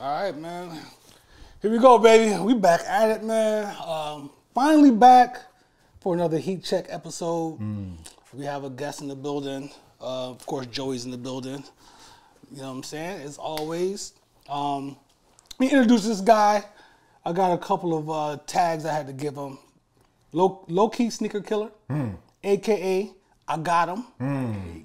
All right, man. Here we go, baby. We back at it, man. Finally back for another Heat Check episode. We have a guest in the building. Of course, Joey's in the building. You know what I'm saying? As always. Let me introduce this guy. I got a couple of tags I had to give him. Low-key sneaker killer, a.k.a. I got him,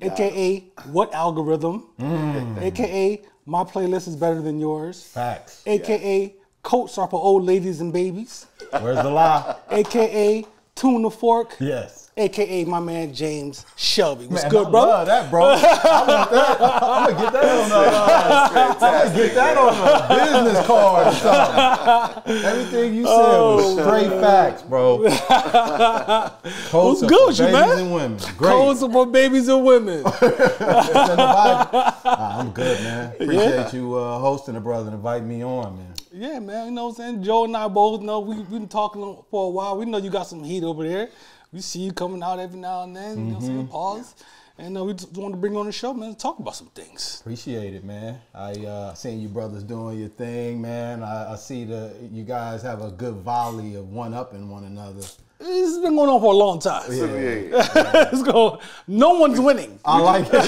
a.k.a. what algorithm, a.k.a. my playlist is better than yours, Facts, a.k.a. coats are for old ladies and babies, where's the lie, a.k.a. TunetheFork, yes, a.k.a. my man James Shelby. What's man, good, I brother? love that, bro. I want that. I'm gonna get that on the business card or something. Everything you said was straight facts, bro. What's good with you, man? Babies and women. Great. Codes are for babies and women. I'm good, man. Appreciate you hosting the brother and inviting me on, man. Yeah, man. You know what I'm saying? Joe and I both know we've been talking for a while. We know you got some heat over there. We see you coming out every now and then. You know what I'm saying? Pause. And we just wanted to bring you on the show, man, to talk about some things. Appreciate it, man. I seen you brothers doing your thing, man. I see you guys have a good volley of one-upping one another. This has been going on for a long time. Yeah. No one's winning. I like it.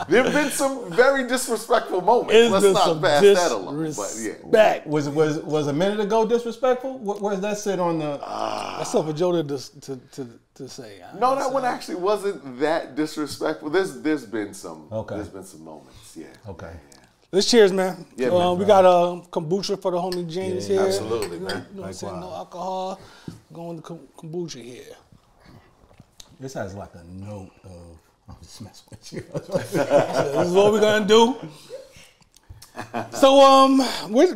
There have been some very disrespectful moments. Let's not pass that along. But yeah. Was a minute ago disrespectful? Where's that sit on the? That's up for Joe to say. No, that one actually wasn't that disrespectful. There's been some. Okay. There's been some moments. Yeah. Okay. Yeah. Let's cheers, man. Yeah, man. We got kombucha for the homie James here. Absolutely, man. You know what I'm saying? No alcohol. Going to kombucha here. This has like a note of. I'm just messing with you. This is what we're gonna do. So,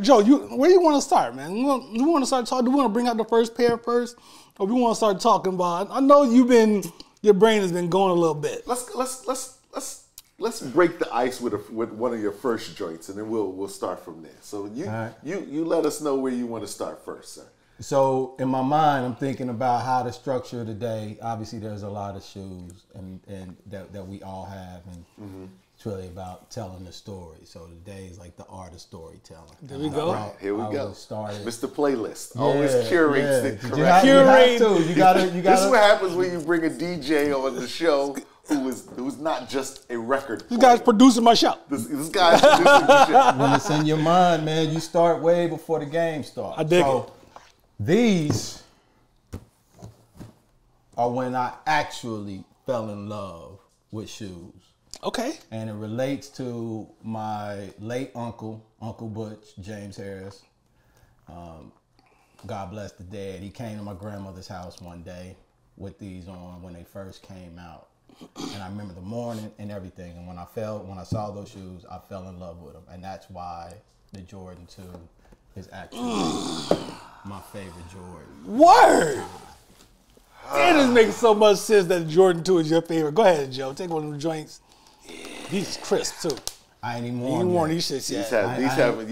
Joe, where you want to start, man? We want to start talking. Do we want to bring out the first pair first, or we want to start talking about? I know your brain has been going a little bit. Let's break the ice with one of your first joints, and then we'll start from there. So you let us know where you want to start first, sir. So in my mind, I'm thinking about how to structure the day. Obviously, there's a lot of shoes and that we all have, and it's really about telling the story. So today is like the art of storytelling. There we go. Here we go. Started. Mr. Playlist always curates the correct. You gotta. This is what happens when you bring a DJ on the show who's not just a record player. This guy's producing my show. This guy's producing the show. When it's in your mind, man, you start way before the game starts. I dig it. These are when I actually fell in love with shoes. Okay. And it relates to my late Uncle Butch, James Harris. God bless the dead. He came to my grandmother's house one day with these on when they first came out. And I remember the morning and everything. And when I saw those shoes, I fell in love with them. And that's why the Jordan 2 is actually my favorite Jordan. Word! Damn, this makes so much sense that Jordan 2 is your favorite. Go ahead, Joe. Take one of them joints. These crisp, too. I ain't even You ain't worn these shits yet. These haven't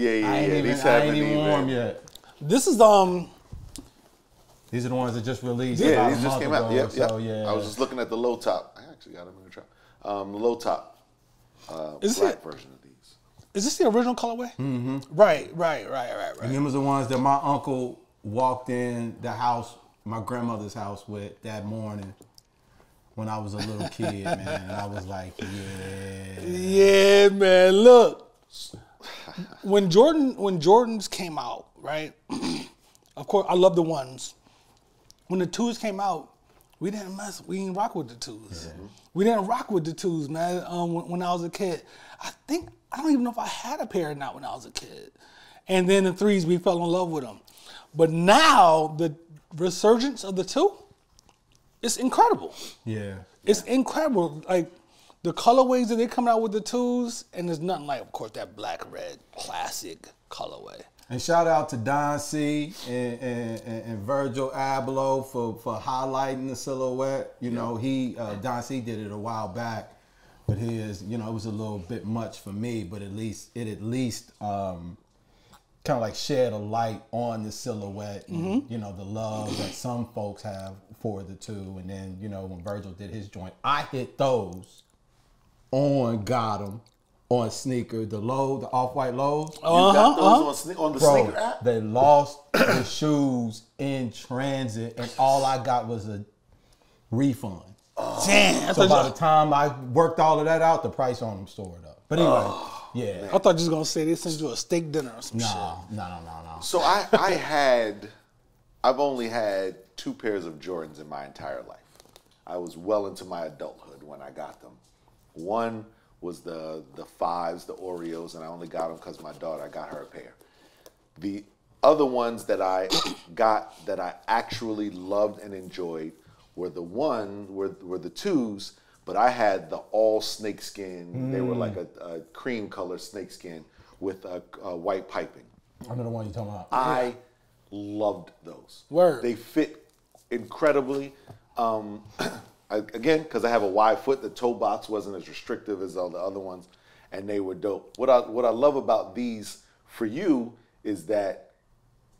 even. This is, These are the ones that just released. Yeah, these just came out. Yep. So, yeah. I was just looking at the low top. I actually got them in the trap. The low top Is black it? version of these. Is this the original colorway? Mm-hmm. Right. And them was the ones that my uncle walked in the house, my grandmother's house with that morning when I was a little kid, man. And I was like, yeah. Yeah, man. Look, when Jordans came out, right? Of course, I love the ones. When the 2s came out, we didn't rock with the 2s. Yeah. We didn't rock with the 2s, man. When I was a kid, I don't even know if I had a pair or not when I was a kid. And then the 3s, we fell in love with them. But now the resurgence of the 2, it's incredible. Yeah. It's incredible. Like the colorways that they come out with the 2s, and there's nothing like, of course, that black red classic colorway. And shout out to Don C and Virgil Abloh for highlighting the silhouette. You know, Don C did it a while back, but his, it was a little bit much for me, but at least kind of like shed a light on the silhouette and, the love that some folks have for the 2. And then, when Virgil did his joint, I hit those on Got 'em on sneakers, the off-white lows. You got those on the sneaker app? They lost the shoes in transit, and all I got was a refund. Damn. So by the time I worked all of that out, the price on them soared up. But anyway, yeah. I thought you was gonna say they sent you a steak dinner or some shit. No. So I've only had 2 pairs of Jordans in my entire life. I was well into my adulthood when I got them. One was the 5s, the Oreos, and I only got them because my daughter, I got her a pair. The other ones that I got that I actually loved and enjoyed were the 2s, but I had the all snakeskin. They were like a cream color snakeskin with a white piping. I know the one you're talking about. I loved those. Word. They fit incredibly. Again, because I have a wide foot, the toe box wasn't as restrictive as all the other ones, and they were dope. What I love about these for you is that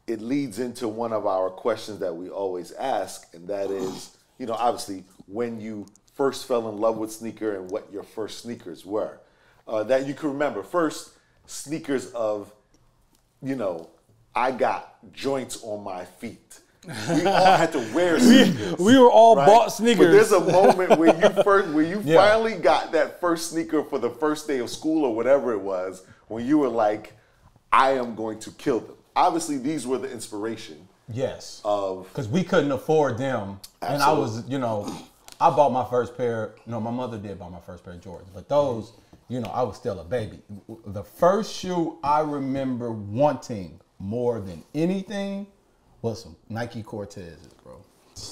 it leads into one of our questions that we always ask, and that is, obviously, when you first fell in love with sneaker and what your first sneakers were. That you can remember. First, sneakers of, I got joints on my feet. We all had to wear sneakers. We were all right? bought sneakers. But there's a moment where you finally got that first sneaker for the first day of school or whatever it was, when you were like, I am going to kill them. Obviously, these were the inspiration. Yes. Of because we couldn't afford them, and I was, I bought my first pair. My mother did buy my first pair of Jordans, but those, I was still a baby. The first shoe I remember wanting more than anything was some Nike Cortezes, bro.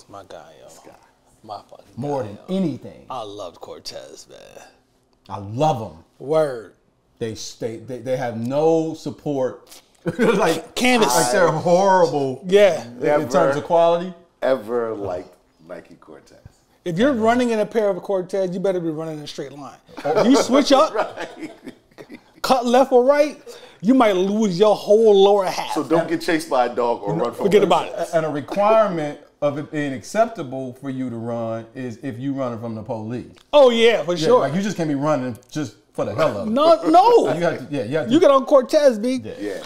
My guy, yo. My fucking More guy, than yo. anything. I loved Cortez, man. I love them. Word. They have no support. Like canvas. Like they're horrible. Yeah. In terms of quality. Ever liked Nike Cortez? If you're running in a pair of Cortez, you better be running in a straight line. If you switch up, cut left or right, you might lose your whole lower half. So don't get chased by a dog or run from Forget about it. And a requirement of it being acceptable for you to run is if you running from the police. Oh yeah, for sure. Like you just can't be running just for the hell of it. No. You have to, you have to. You get on Cortez, B. Yeah.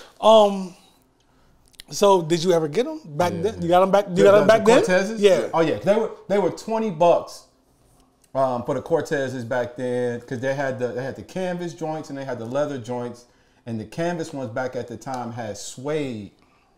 So did you ever get them back then? You got them back. You got them back then? Cortezes? Yeah. Oh yeah, they were $20 for the Cortezes back then because they had the canvas joints and they had the leather joints, and the canvas ones back at the time had suede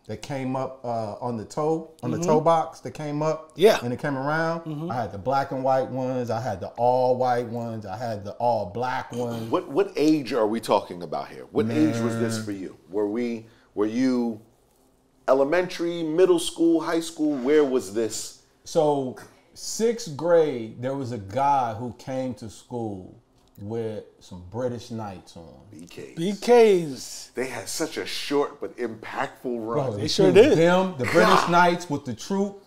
that came up on the toe box that came up. Yeah. And it came around. I had the black and white ones. I had the all white ones. I had the all black ones. What age are we talking about here? What age was this for you? Were you elementary, middle school, high school? Where was this? So 6th grade, there was a guy who came to school with some British Knights on. BKs. They had such a short but impactful run. Bro, They sure did. Them, the British Knights with the troop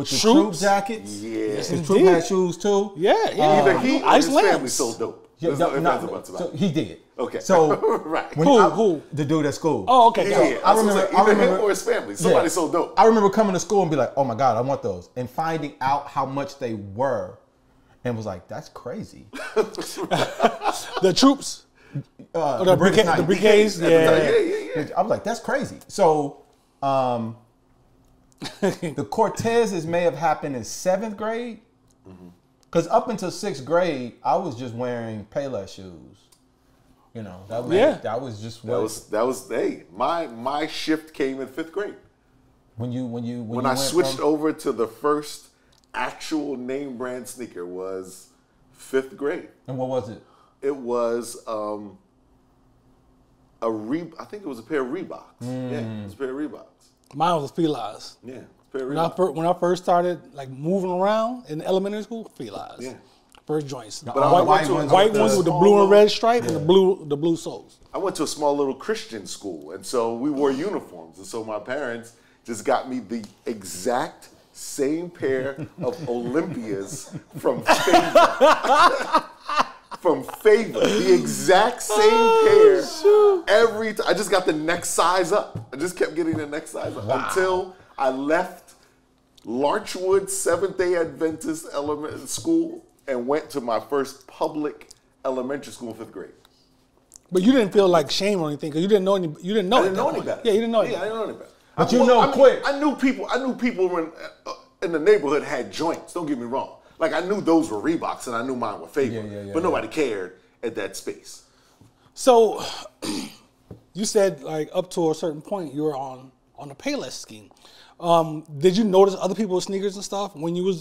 Troops? jackets. Yeah. The troop had shoes too. Yeah. Either he or his family Lambs. so dope. Yeah, There's no ifs, ands, or buts about so it. he did. Okay. So right. Who? The dude at school. Oh, okay. Yeah, So, I remember either him or his family. Somebody so dope. I remember coming to school and be like, oh my God, I want those. And finding out how much they were and was like, that's crazy. the troops. The British Knights. the BKs. Yeah. I was like, that's crazy. So the Cortezes may have happened in 7th grade. Because up until 6th grade, I was just wearing Payless shoes. That was just what That was hey, my shift came in 5th grade. When I switched over to the first actual name brand sneaker was 5th grade. And what was it? It was I think it was a pair of Reeboks. Yeah, it was a pair of Reeboks. Mine was Felines. Yeah, a pair of Reeboks. When I first started like moving around in elementary school, Felines. Yeah. First joints. But white ones with the blue and red stripe and the blue soles. I went to a small little Christian school, and so we wore uniforms. And so my parents just got me the exact same pair of Olympias from Favor. From Favor, the exact same pair every time. I just got the next size up. I just kept getting the next size up until I left Larchwood Seventh-day Adventist Elementary School and went to my first public elementary school in 5th grade. But you didn't feel like shame or anything because you didn't know any. You didn't know. I didn't know any better. Yeah, you didn't know. Yeah, I didn't know any better. But you know quick. I knew people when in the neighborhood had joints. Don't get me wrong. Like I knew those were Reeboks and I knew mine were Favorite. But nobody cared at that space. So you said like up to a certain point you were on the Payless scheme. Did you notice other people with sneakers and stuff when you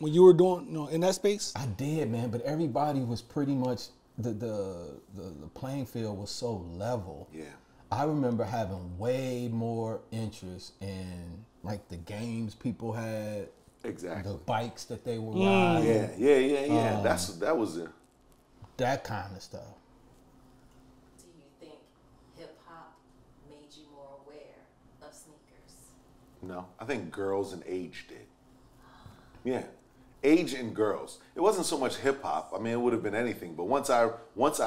were doing in that space? I did, man, but everybody was pretty much the playing field was so level. Yeah. I remember having way more interest in like the games people had. Exactly. The bikes that they were riding. Yeah. That was it. That kind of stuff. Do you think hip hop made you more aware of sneakers? No, I think girls and age did. Yeah, age and girls. It wasn't so much hip hop. I mean, it would have been anything. But once I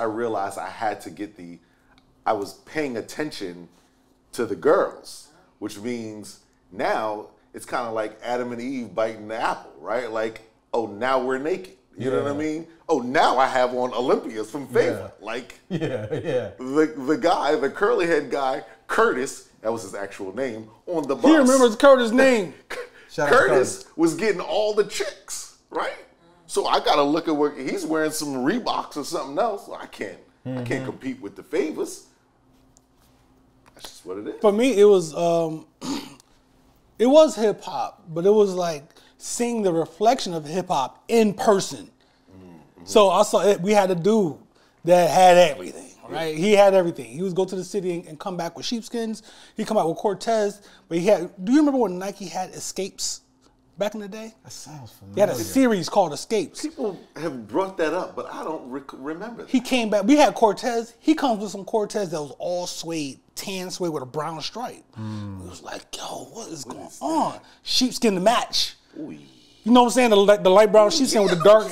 realized I had to get I was paying attention to the girls, which means now it's kind of like Adam and Eve biting the apple, right? Like, oh, now we're naked. You know what I mean? Oh, now I have on Olympias from Favor. Yeah. Like, The guy, the curly head guy, Curtis, that was his actual name, on the bus. He remembers Curtis' name. Curtis was getting all the chicks, right? So I got to look at what he's wearing, some Reeboks or something else. I can't compete with the Favors. That's just what it is. For me, it was hip hop, but it was like seeing the reflection of hip hop in person. So I saw it. We had a dude that had everything, right? He had everything. He would go to the city and come back with sheepskins. He'd come out with Cortez, but do you remember when Nike had Escapes back in the day? That sounds familiar. He had a series called Escapes. People have brought that up, but I don't remember that. He came back. We had Cortez. He comes with some Cortez that was all suede, tan suede with a brown stripe. It was like, yo, what is going on? Sheepskin to match. Ooh. You know what I'm saying? The light brown sheepskin with the dark.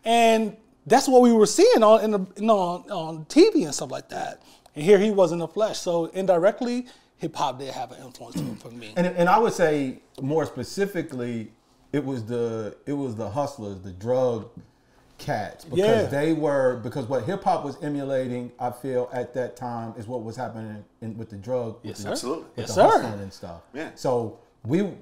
And that's what we were seeing on TV and stuff like that. And here he was in the flesh. So indirectly, hip hop did have an influence for me. And I would say more specifically, it was the hustlers, the drug cats, because what hip hop was emulating, I feel at that time, is what was happening with the drug, absolutely, with the hustling and stuff. Yeah. So we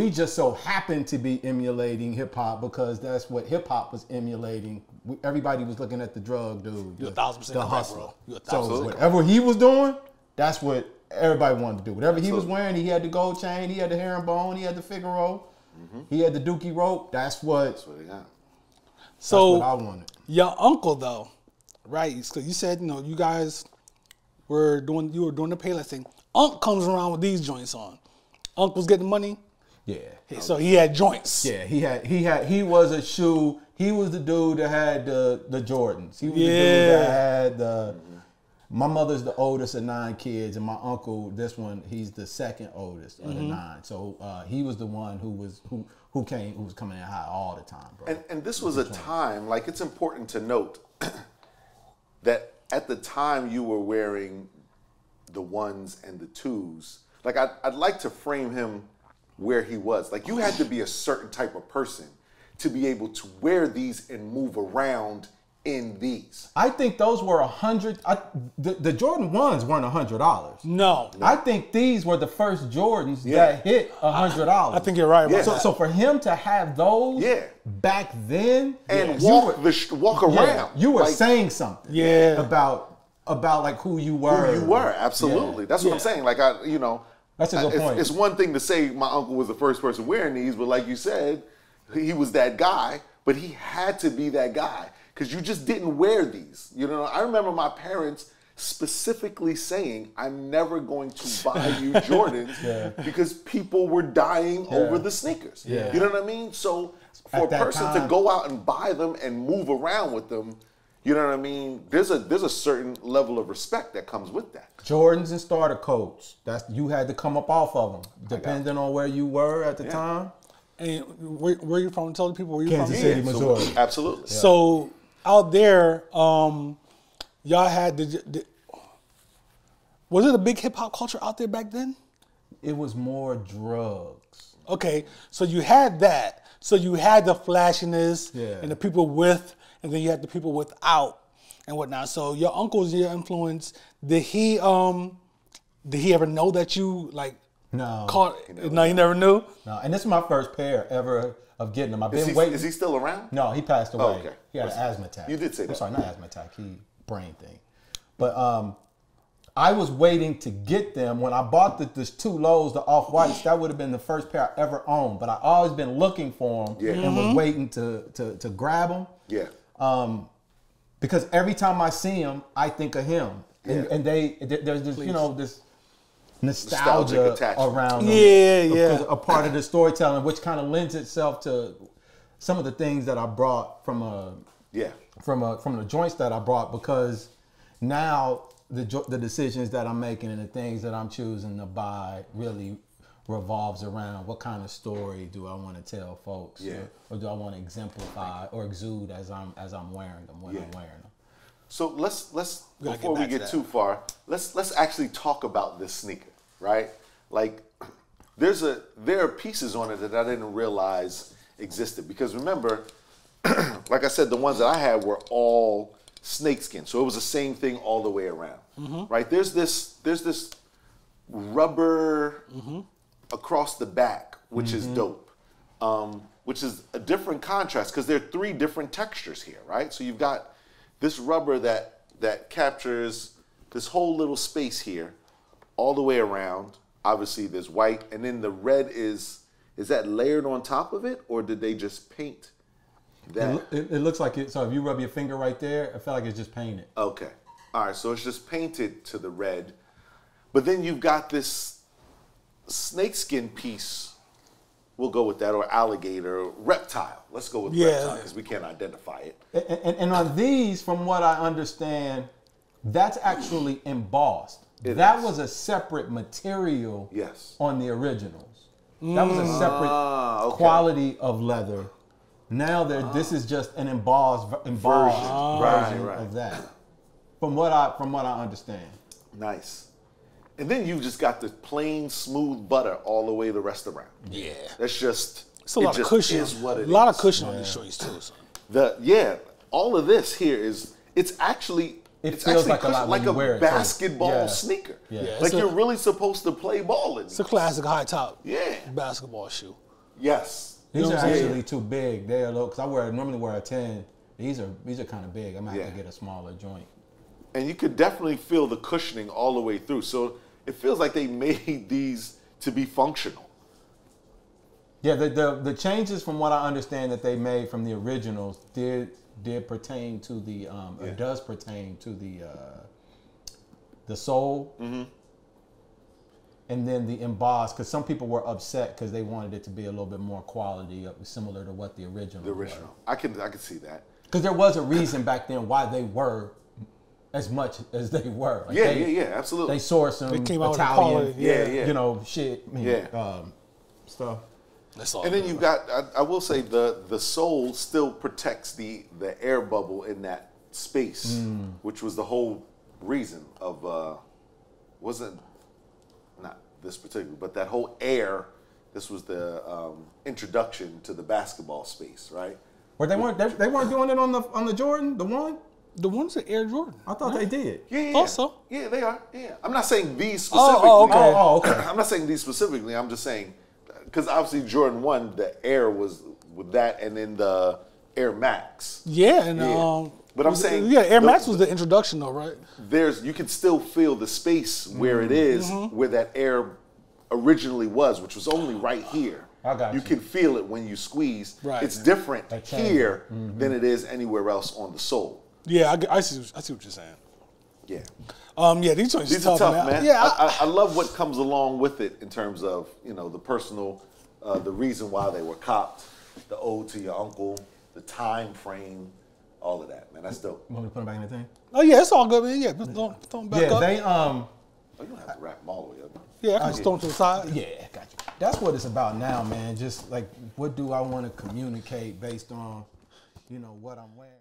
just so happened to be emulating hip hop because that's what hip hop was emulating. Everybody was looking at the drug dude, You're 1,000% the hustler. So correct. whatever he was doing, that's what everybody wanted to do. Whatever he was wearing, he had the gold chain, he had the herringbone, he had the Figaro, he had the Dookie rope. That's what he got. So that's what I wanted. Your uncle though, right? So you said you guys were doing the Payless thing. Unc comes around with these joints on. Unc was getting money. Yeah. So he had joints. Yeah, he was a shoe. He was the dude that had the Jordans. He was the dude that had the. My mother's the oldest of 9 kids, and my uncle, this one, he's the second oldest of the 9. So he was the one who was coming in high all the time, bro. And this was a time, like, it's important to note that at the time you were wearing the 1s and the 2s. Like, I'd like to frame him where he was. Like, you had to be a certain type of person to be able to wear these and move around in these. I think those were $100. The Jordan 1s weren't $100. No. I think these were the first Jordans that hit $100. I think you're right. So for him to have those back then and walk around, you were saying something. Yeah. About like who you were. Who you were, absolutely. That's what I'm saying. Like that's a good point. It's one thing to say my uncle was the first person wearing these, but like you said, he was that guy, but he had to be that guy because you just didn't wear these. I remember my parents specifically saying, I'm never going to buy you Jordans because people were dying over the sneakers. Yeah. You know what I mean? So for a person to go out and buy them and move around with them, you know what I mean? There's a certain level of respect that comes with that. Jordans and starter coats. You had to come up off of them, depending on where you were at the time. And where you from? Tell the people where you Kansas City, Missouri. So, absolutely. Yeah. So out there, y'all had was it a big hip hop culture out there back then? It was more drugs. Okay, so you had that. So you had the flashiness and the people with, and then you had the people without. and whatnot. So your uncle's your influence. Did he ever know that you like No. caught? No, he never knew. No, and this is my first pair ever of getting them. I've been waiting. Is he still around? No, he passed away. Oh, okay. He had an asthma attack. You did say that. I'm sorry, not asthma attack. Brain thing. But I was waiting to get them when I bought this two lows, the off whites. That would have been the first pair I ever owned. But I always been looking for them and was waiting to grab them. Yeah. Because every time I see him, I think of him, and there's this this nostalgia around them. Yeah. A part of the storytelling, which kind of lends itself to some of the things that I brought from the joints that I brought, because now the decisions that I'm making and the things that I'm choosing to buy really revolves around what kind of story do I want to tell folks, or do I want to exemplify or exude as I'm wearing them when I'm wearing them. So let's before we get too far, let's actually talk about this sneaker, right? Like there are pieces on it that I didn't realize existed, because remember, like I said, the ones that I had were all snakeskin, so it was the same thing all the way around, right? There's this rubber across the back, which is dope, which is a different contrast because there are three different textures here, right? So you've got this rubber that captures this whole little space here, all the way around. Obviously, there's white, and then the red is that layered on top of it, or did they just paint that? It looks like it. So if you rub your finger right there, I feel like it's just painted. Okay. All right. So it's just painted to the red. But then you've got this snakeskin piece. We'll go with that, or alligator, or reptile. Let's go with reptile because we can't identify it. And on these, from what I understand, that's actually embossed. That was a separate material on the originals. That was a separate quality of leather. Now this is just an embossed version of that. From what I understand. Nice. And then you've just got the plain smooth butter all the way the rest around. Yeah. That's just it's a lot of cushion. A lot of cushion on these shorts too. So. All of this here it's actually like a basketball sneaker. Yeah. Like you're really supposed to play ball in. It's a classic high top basketball shoe. Yes. These are actually too big. They're low because I normally wear a 10. These are kind of big. I'm gonna have to get a smaller joint. And you could definitely feel the cushioning all the way through. So it feels like they made these to be functional. Yeah, the changes from what I understand that they made from the originals did pertain to the or does pertain to the sole. And then the embossed, because some people were upset because they wanted it to be a little bit more quality, similar to what the original. Were. I can see that. Because there was a reason back then why they were as much as they were. Like absolutely. They sourced some Italian, stuff. That's all. And then you've got, I will say, the sole still protects the air bubble in that space, which was the whole reason of wasn't. Not this particular, but that whole air. This was the introduction to the basketball space, right? Where they weren't doing it on the Jordan, the one. The ones at Air Jordan. I thought they did. Yeah. Also. Yeah, they are. Yeah. I'm not saying these specifically. Okay. I'm not saying these specifically. I'm just saying because obviously Jordan 1, the Air was with that, and then the Air Max. Yeah, and but I'm saying Air Max was the introduction though, right? You can still feel the space where it is, where that air originally was, which was only right here. I got you. You can feel it when you squeeze. Right. It's different here than it is anywhere else on the sole. Yeah, I see what you're saying. Yeah. These are tough, man. Yeah, I love what comes along with it in terms of the personal, the reason why they were copped, the ode to your uncle, the time frame, all of that, man. That's dope. You want me to put them back in the thing? Oh yeah, it's all good, man. Yeah, throw them back up. They Oh, you don't have to wrap them all the way up. Yeah, I can just throw them to the side. Yeah, got you. That's what it's about now, man. Just like, what do I want to communicate based on, what I'm wearing.